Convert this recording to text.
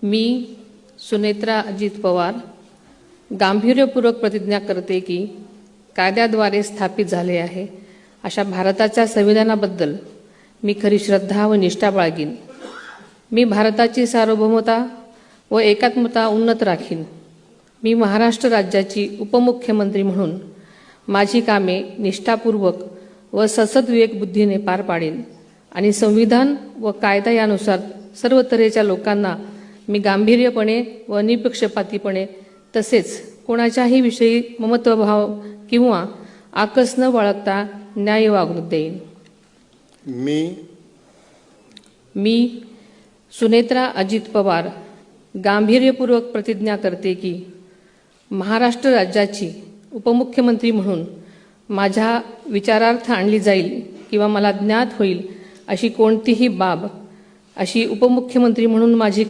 मी सुनेत्रा अजित पवार गांभीर्यपूर्वक प्रतिज्ञा करते की कायद्याद्वारे स्थापित झाले आहे अशा भारताच्या संविधानाबद्दल मी खरी श्रद्धा व निष्ठा बाळगीन। मी भारताची सार्वभौमता व एकात्मता उन्नत राखीन। मी महाराष्ट्र राज्याची उपमुख्यमंत्री म्हणून माझी कामे निष्ठापूर्वक व सद्विवेक बुद्धीने पार पाडेन आणि संविधान व कायदा यानुसार सर्व तऱ्हेच्या लोकांना मी गांभीर्यपणे व निपक्षपातीपणे तसेच कोणाच्याही विषयी ममत्वभाव किंवा आकस न बाळगता न्याय वागणूक देईन। मी सुनेत्रा अजित पवार गांभीर्यपूर्वक प्रतिज्ञा करते की महाराष्ट्र राज्याची उपमुख्यमंत्री म्हणून माझ्या विचारार्थ आणली जाईल किंवा मला ज्ञात होईल अशी कोणतीही बाब अशी उपमुख्यमंत्री म्हणून माझी